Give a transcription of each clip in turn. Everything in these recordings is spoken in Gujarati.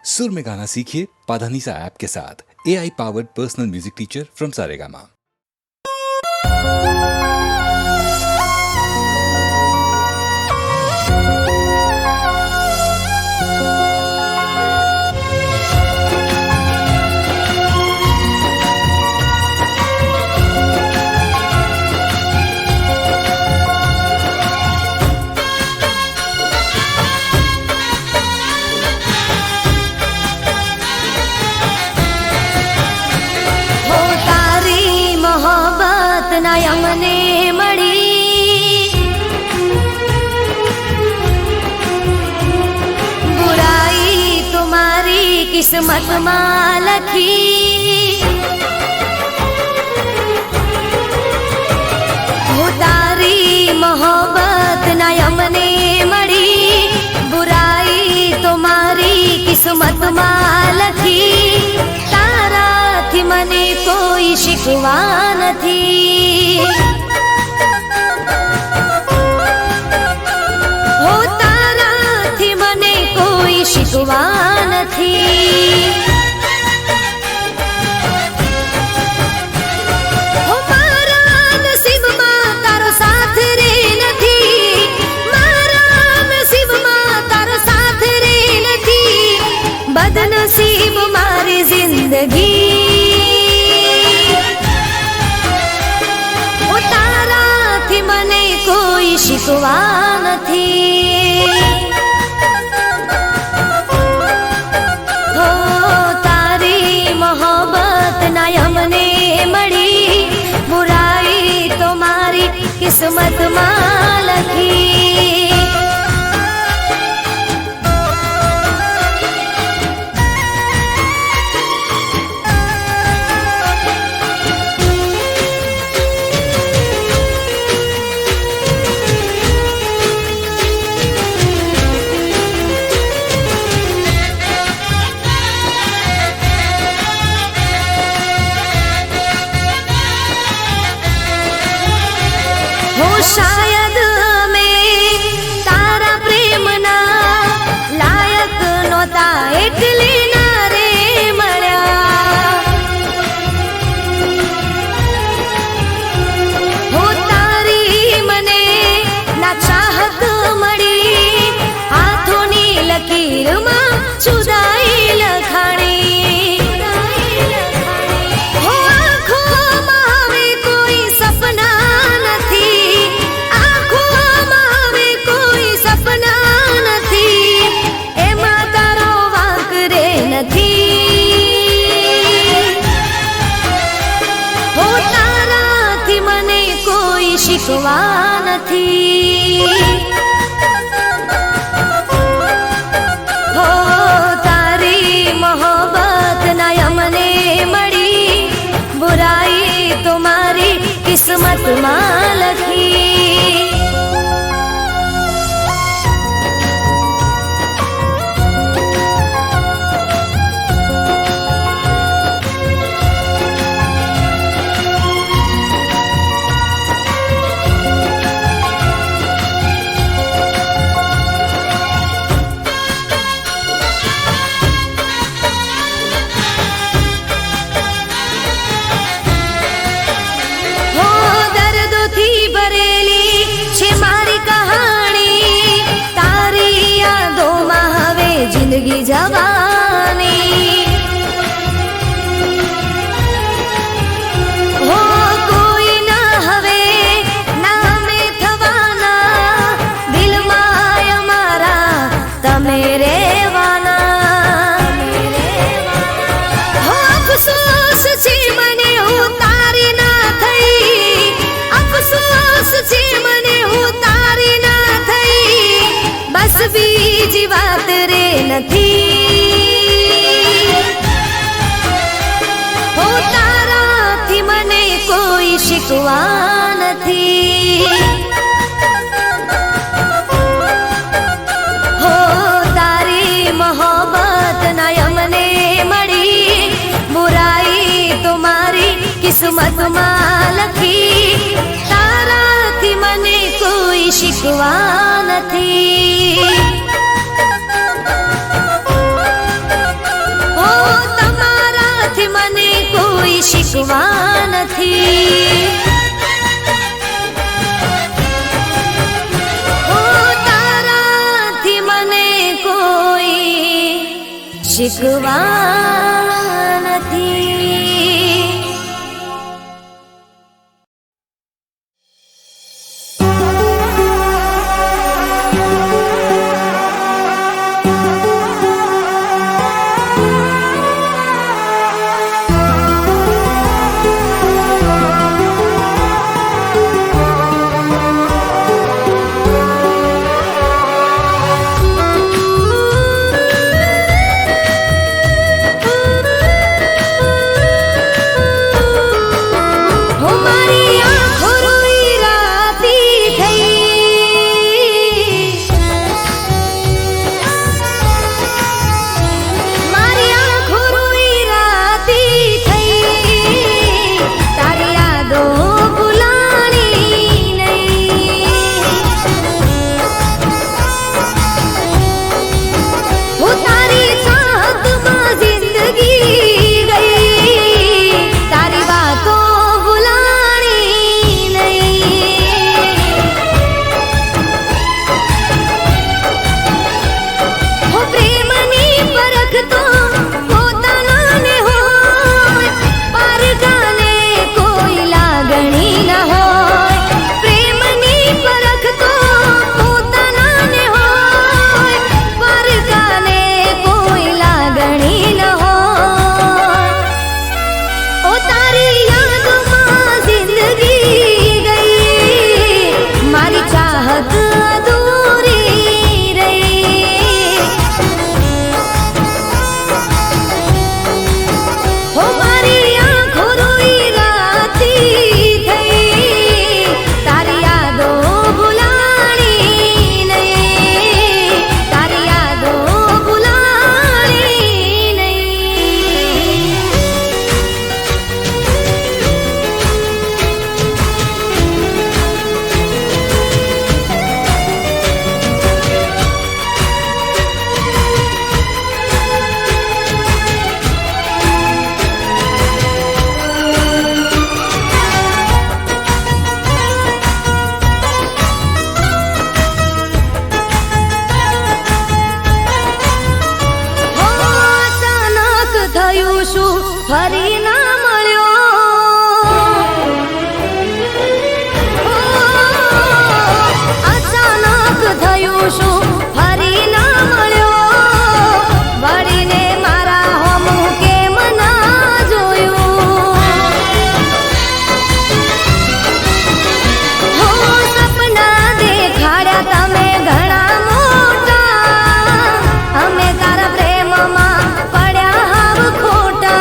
सुर में गाना सीखिए पाधानीसा ऐप के साथ। AI powered personal music teacher from Saregama. અમને મળી બુરાઈ તુમારી કિસ્મતમાં લખી હું તારી મોહબ્બત ના અમને મળી બુરાઈ તુમારી કિસ્મતમાં લખી તારાથી મને કોઈ શિકવા નથી હો તારાથી મને કોઈ શિકવા નથી હો મારા નસીબમાં તારો સાથ રે નથી મારા નસીબમાં તારો સાથ રે નથી બદનસીબ મારી જિંદગી મને કોઈ શિકવા નથી હો તારી મોહબ્બત ના અમને મળી બુરાઈ તો મારી કિસ્મતમાં લખી શાયદ મેં તારા પ્રેમના લાયક નહોતા એટલે ના રે મળ્યા હો તારી મને ના ચાહત મળી હાથોની લકીરમાં જુદાઈ લખાણી હો આંખોમાં હવે કોઈ સપના શિકવા નથી હો તારી મોહબ્બત ના અમને મળી બુરાઈ તો મારી કિસ્મતમાં લખી જિંદગી જવાની હો કોઈ ના હવે નામે થવાના દિલમાં અમારા તમે રહેવાના હો અફસોસ છે મને હું તારી ના થઈ અફસોસ છે મને હું તારી ના થઈ બસ બીજી વાત રે નથી હો તારાથી મને કોઈ શિકવા નથી હો તારી મોહબ્બત ના અમને મળી બુરાઈ તો મારી કિસ્મતમાં લખી તારાથી મને કોઈ શિકવા નથી શીખવા નથી. ઓ તારાથી મને કોઈ શીખવા નથી. ફરી ના મળ્યો. અચાનક થયું શું ફરી ના મળ્યો. વળીને મારા હોમું કેમ ના જોયું. હો સપના દેખાડ્યા તમે ઘણા મોટા. અમે તારા પ્રેમમાં પડ્યા હાવ ખોટા.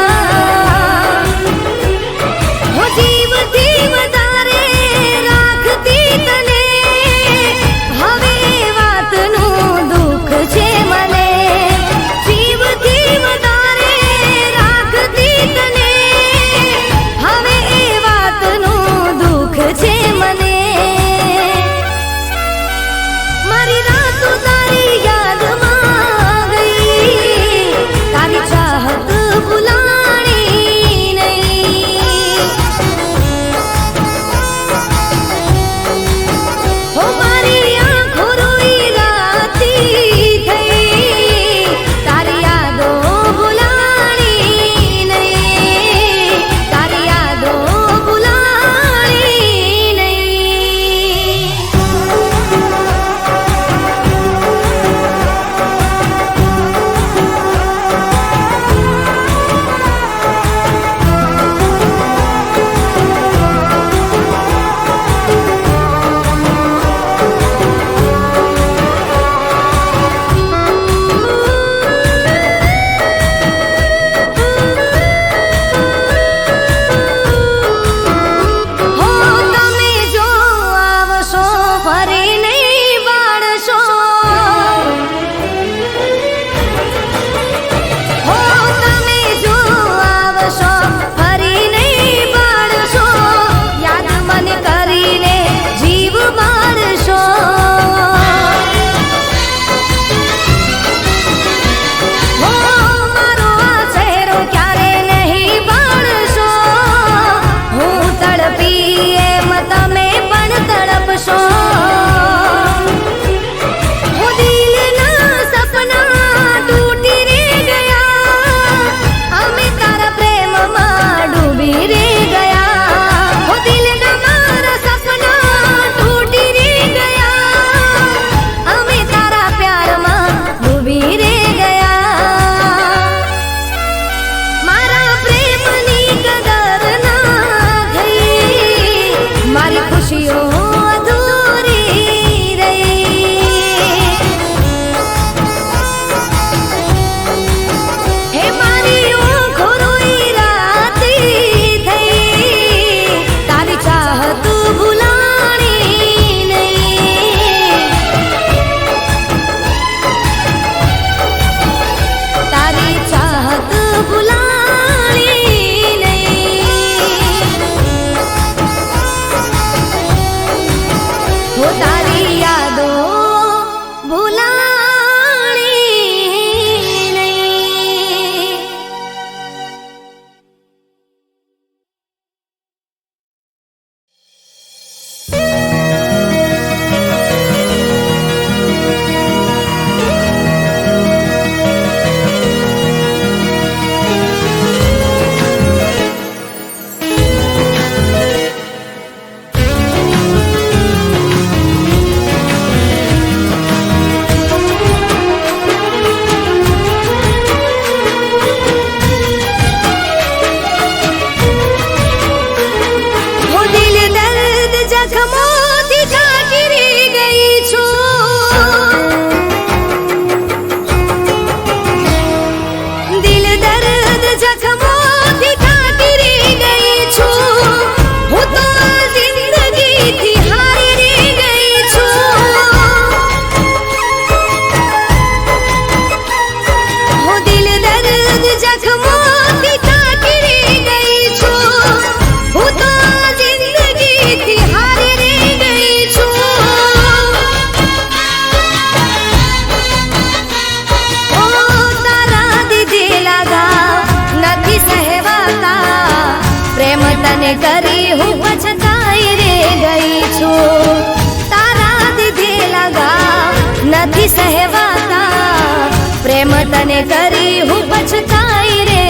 પછતાઈ રે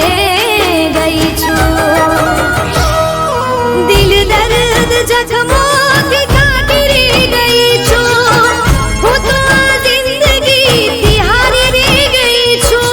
ગઈ છું. દિલ દર્દ જખમોથી કાઢી રે ગઈ છું. હું તો આ જિંદગીથી હારી રે ગઈ છું.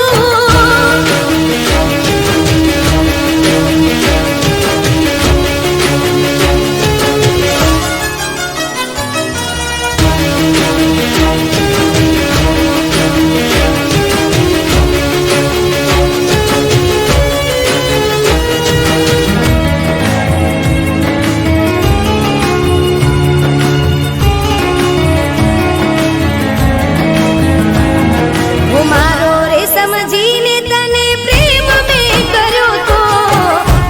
હું મારો રે સમજીને તને પ્રેમ મેં કર્યો તો,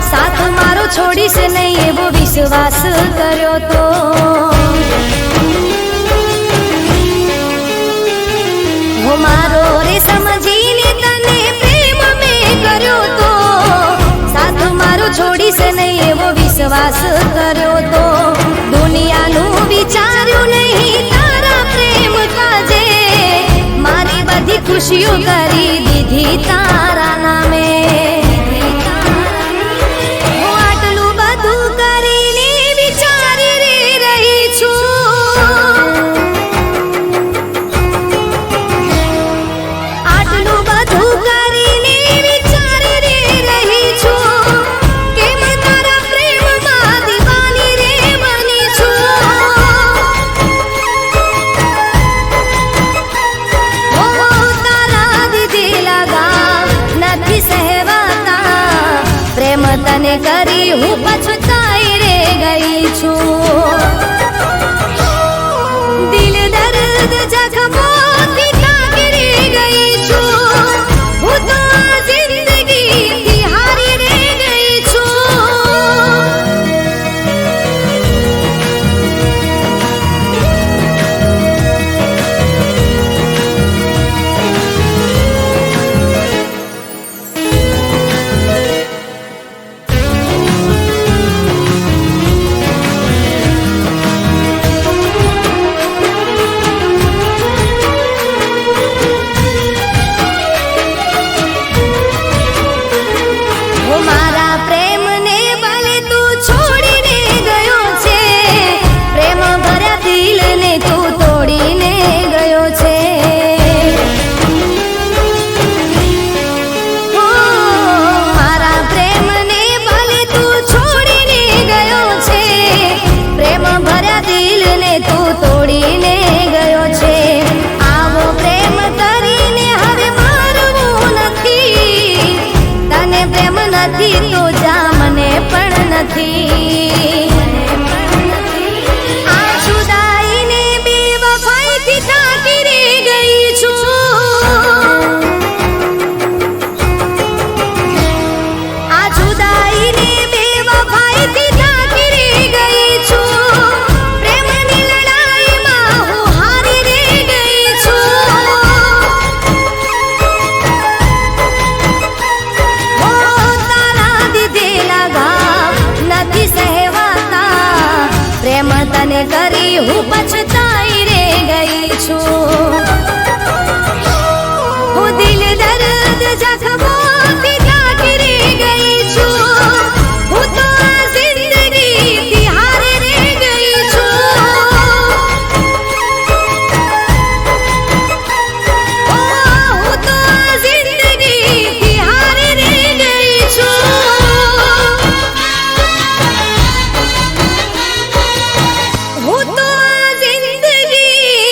સાથ મારો છોડીશ નહીં એવો વિશ્વાસ કર્યો તો. હું મારો રે સમજીને તને પ્રેમ મેં કર્યો તો, સાથ મારો છોડીશ નહીં એવો વિશ્વાસ કર્યો તો. દુનિયાનું વિચાર્યું નહીં તારા પ્રેમ કાજે, મારી બધી ખુશીઓ કરી દીધી તારા નામે. હું આટલું બધું કરીને વિચારી રે રહી છું. આટલું બધું કરીને વિચારી રે રહી છું. કેમ તારા પ્રેમમાં દીવાની રે બની છું. ઓ તારા દીધેલા ગામ નથી સહેવાતા, પ્રેમ તને કરી હું પછતાઈ રે ગઈ છું. દિલ દર્દ જખમોથી કાઢી રે ગઈ છું. હું તો આ જિંદગીથી હારી રે ગઈ છું. હું મારા પ્રેમને બલે તું છોડીને ગયો છે, પ્રેમ ભર્યા દિલને તું તોડીને ગયો છે. ઓ મારા પ્રેમને બલે તું છોડીને ગયો છે, પ્રેમ ભર્યા દિલને તું તોડીને ગયો છે. આવો પ્રેમ કરીને હવે મારવું નથી, તને પ્રેમ નથી તો જા મને પણ નથી. આ જુદાઈને બેવફાઈથી થાકી રે ગઈ છું. આ જુદાઈને બેવફાઈથી થાકી રે ગઈ છું. પ્રેમની લડાઈમાં હું હારી રે ગઈ છું. ઓ તારા દીધેલા ઘાવ નથી સહેવાતા, પ્રેમ તને કરી હું પછતાઈ રે ગઈ છું. હું દિલ દર્દ જખમોથી કાઢી રે ગઈ છું. હું તો આ જિંદગીથી હારી રે ગઈ છું. ઓ હું તો આ જિંદગીથી હારી રે ગઈ છું. હું તો આ જિંદગીથી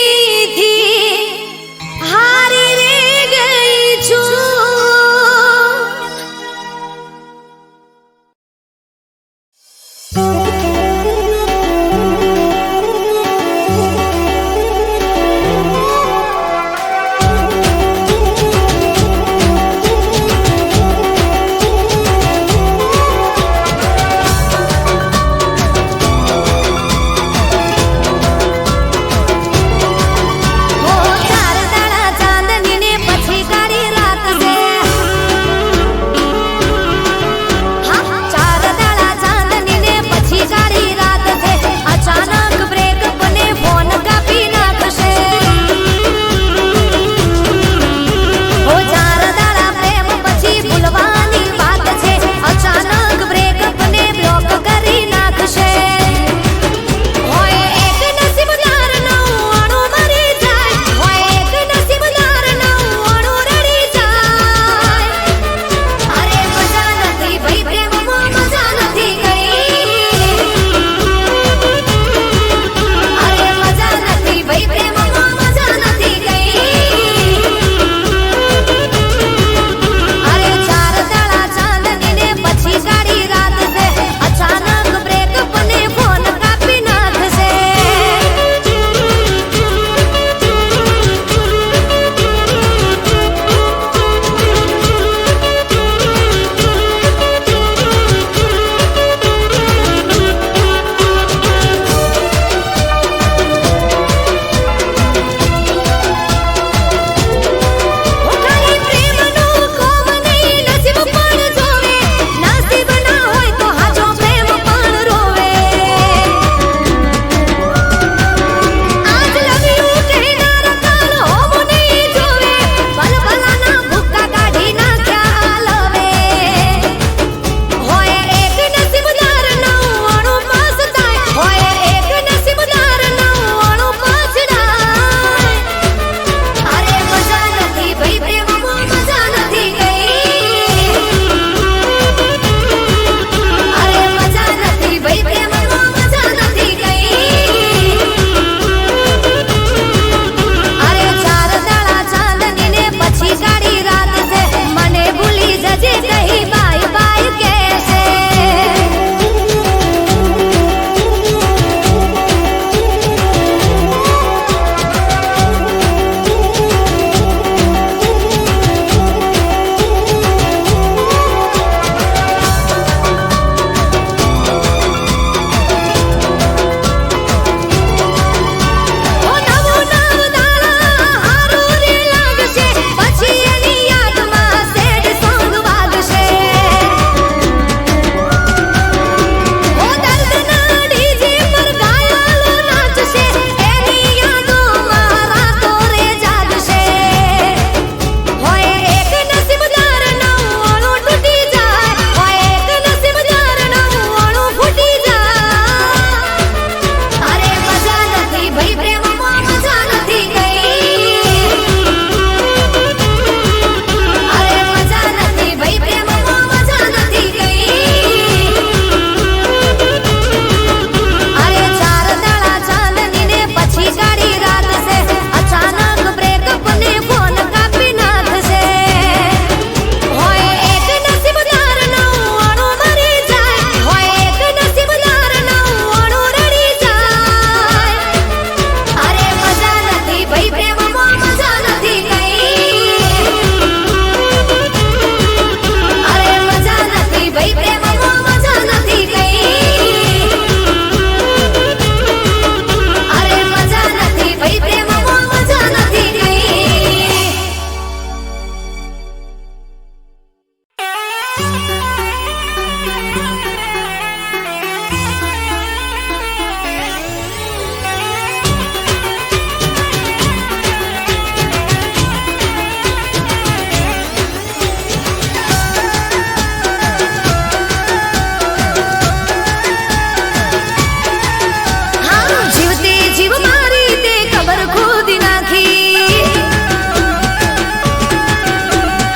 હા, જીવતે જીવ મારી તે ખબર ખોદી નાખી.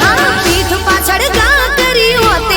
હા, પીઠ પાછળ ઘા કરી હોતે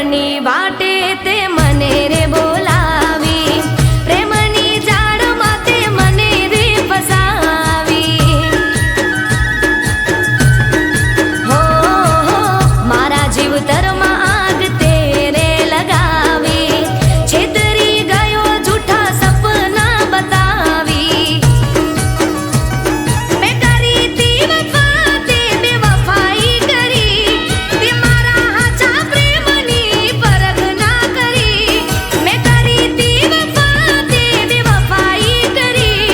પ્રેમની વાટે તે મને રે બોલાવી, પ્રેમની જાળમાં તે મને રે ફસાવી. હો મારા જીવતરમાં આગ તે રે લગાવી, છેતરી ગયો જૂઠા સપના બતાવી. મેં કરી તી વફા તે બેવફાઈ કરી, તે મારા હાચા પ્રેમની પરખ ના કરી. મેં કરી તી વફા તે બેવફાઈ કરી,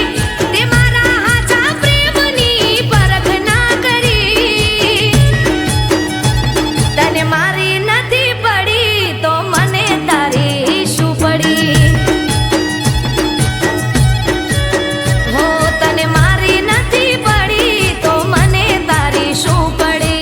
તે મારા હાચા પ્રેમની પરખ ના કરી. તને મારી નથી પડી તો મને તારી શું પડી? હો તને મારી નથી પડી તો મને તારી શું પડી?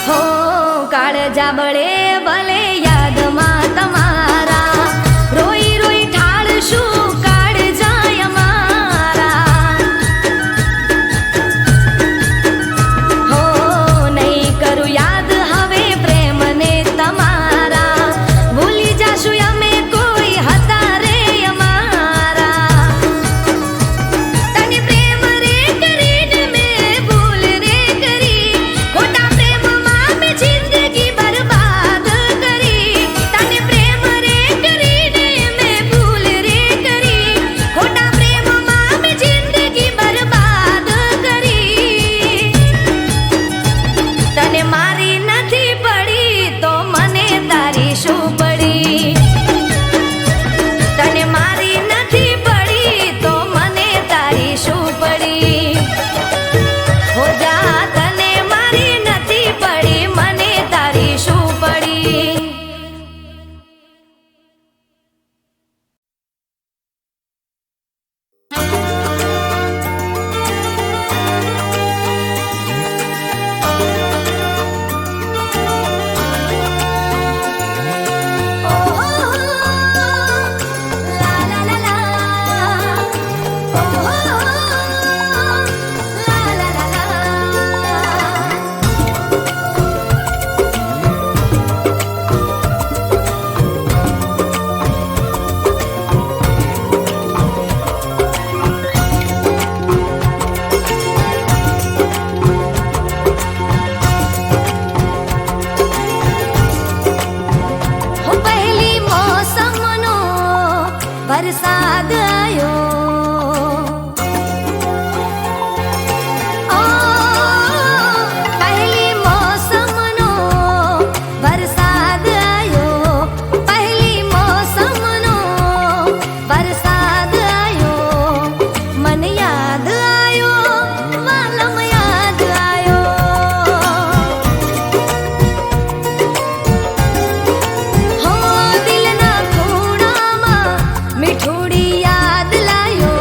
હો કાળજા બળે ભલે યાદમાં તમારા, રોઈ રોઈ ઠાળશું કાળજાય અમારા. હો નહીં કરું યાદ હવે પ્રેમને તમારા, ભૂલી જાશું અમે કોઈ હતા રે અમારા. તને પ્રેમ રે કરીને મેં ભૂલ રે કરી, ખોટા પ્રેમમાં મેં જિંદગી બરબાદ કરી. તને પ્રેમ રે કરીને મેં ભૂલ રે કરી, ખોટા પ્રેમમાં મેં જિંદગી બરબાદ કરી. તને મારી નથી પડી તો મને તારી શું પડી? તને મારી નથી પડી તો મને તારી શું પડી? હો જા તને મારી નથી પડી મને તારી શું પડી? હો પહેલી મોસમનો વરસાદ આયો, ઓ પહેલી મોસમનો વરસાદ આયો, પહેલી મોસમનો વરસાદ આયો. મને યાદ આયો વાલમ યાદ આયો. હો દિલના ખૂણામાં મીઠુડી યાદ લાયો,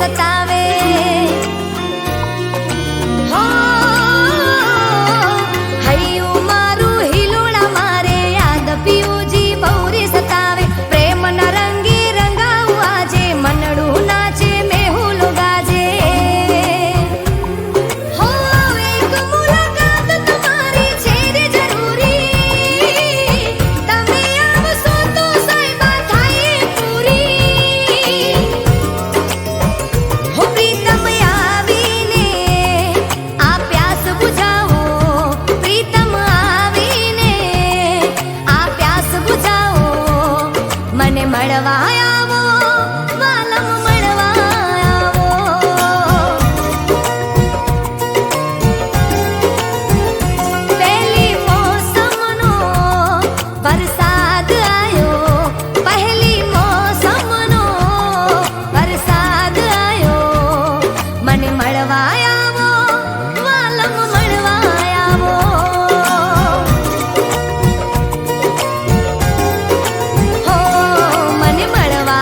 સતાવે હો હૈયું મારું હિલોળા મારે યાદ પિયુજી બહુરી સતાવે પ્રેમ ના રંગે રંગાવું આજે મનડું નાચે મેહુલ ગાજે હો એક મુલાકાત તમારી છે રે જરૂરી તમે આવશો તો સાહેબા થાય પૂરી હો પ્રીતમ આવીને આ પ્યાસ બુઝાવો પ્રીતમ આવીને આ પ્યાસ બુઝાવો મને મળવા આવો વાલમ મળવા આવો પહેલી મોસમનો વરસાદ આયો પહેલી મોસમનો વરસાદ આયો મને મળવા આવો વાલમ મળવા આવો હો મને મળવા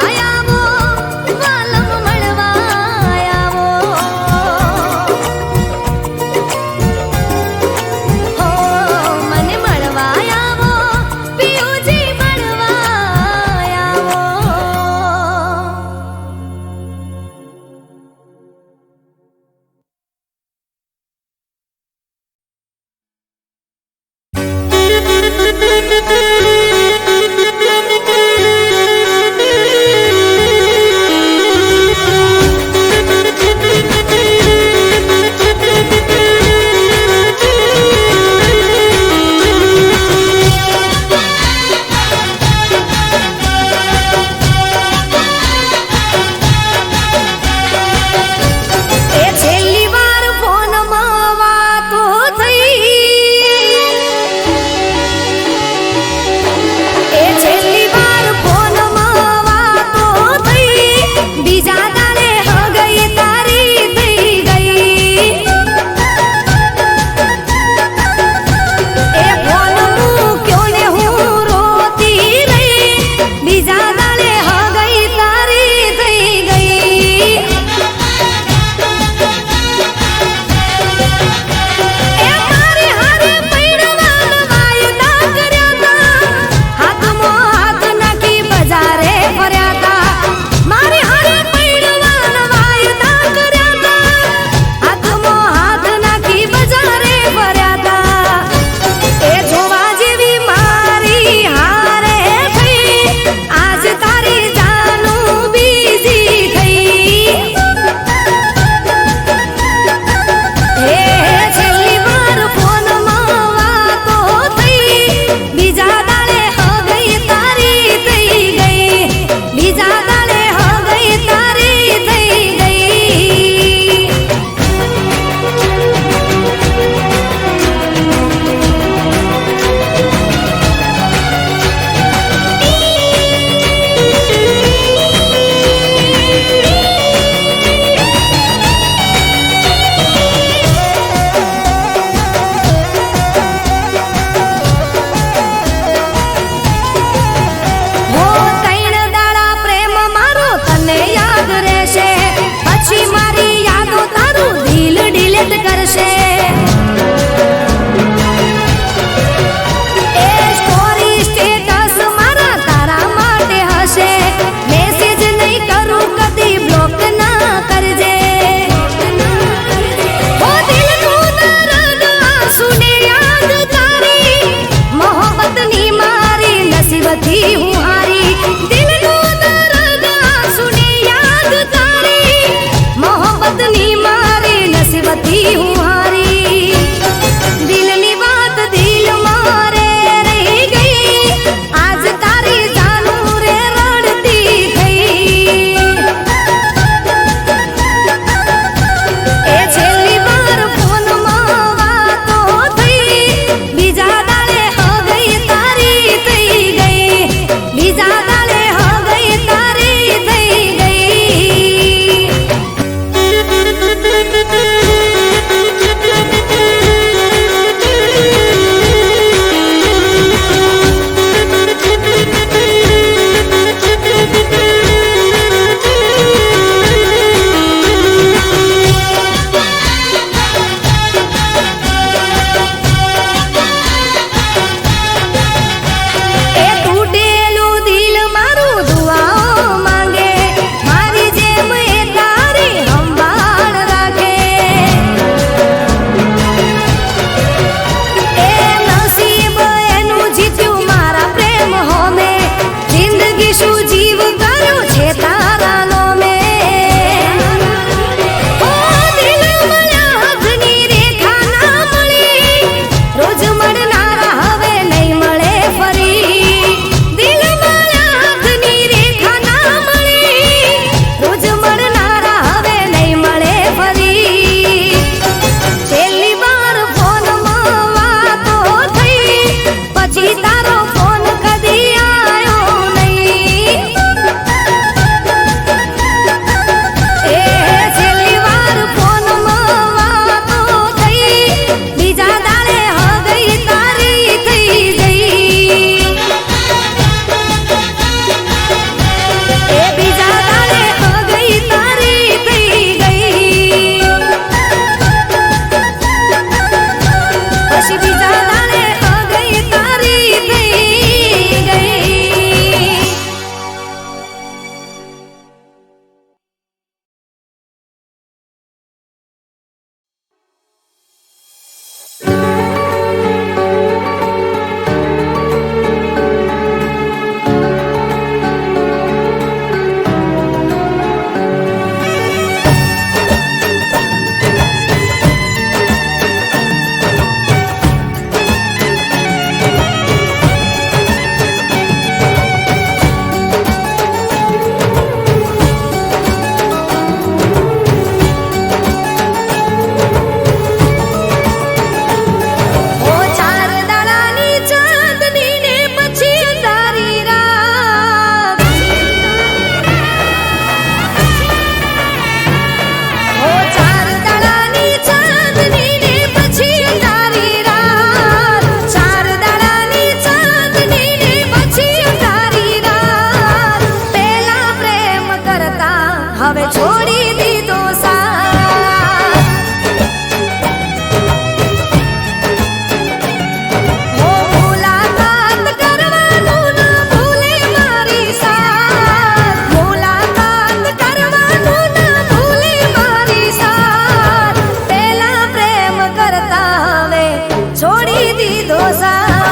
લીધો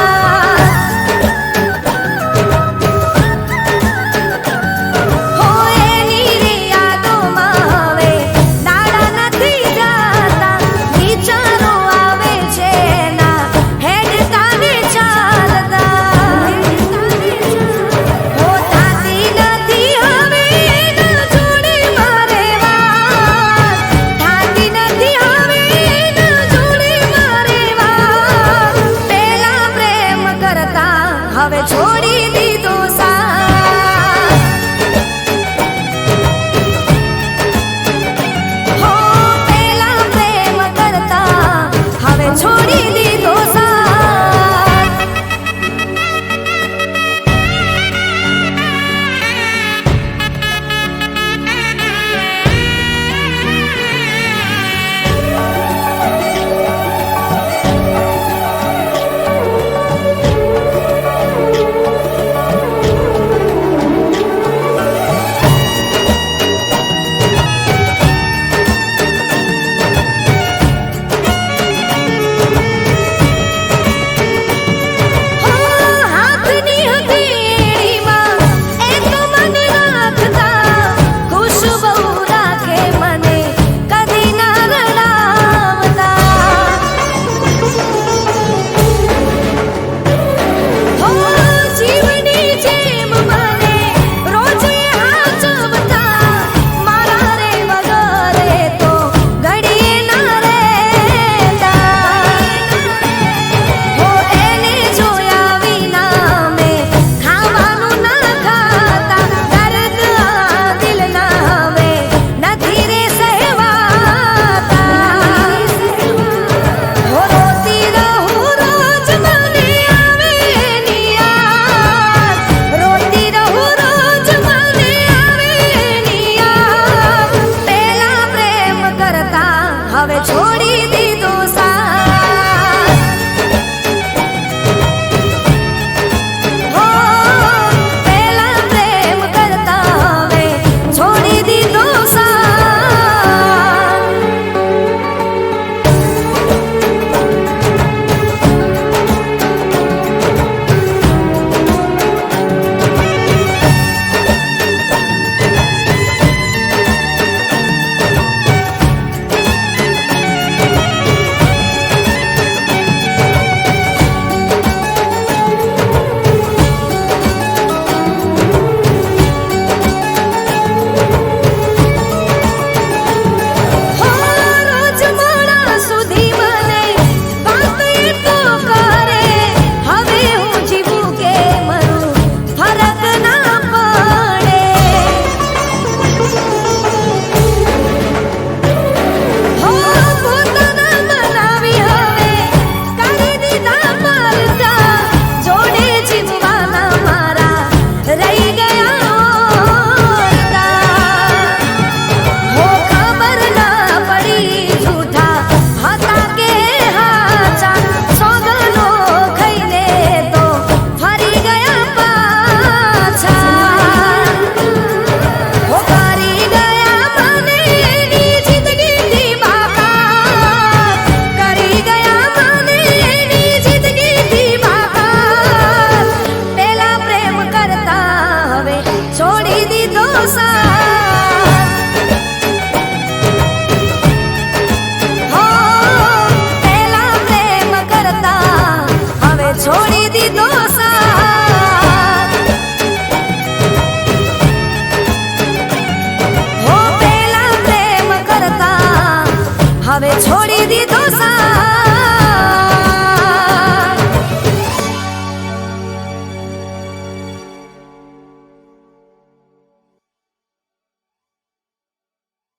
હો એની રે યાદોમાં હવે દાડા નથી જાતા વિચારો આવે છે ના હેડતા ને ચાલતા હો થાતી નથી હવે ના જોડે મારે વાત થાતી નથી હવે ના જોડે મારે વાત પેલા પ્રેમ કરતા હવે છો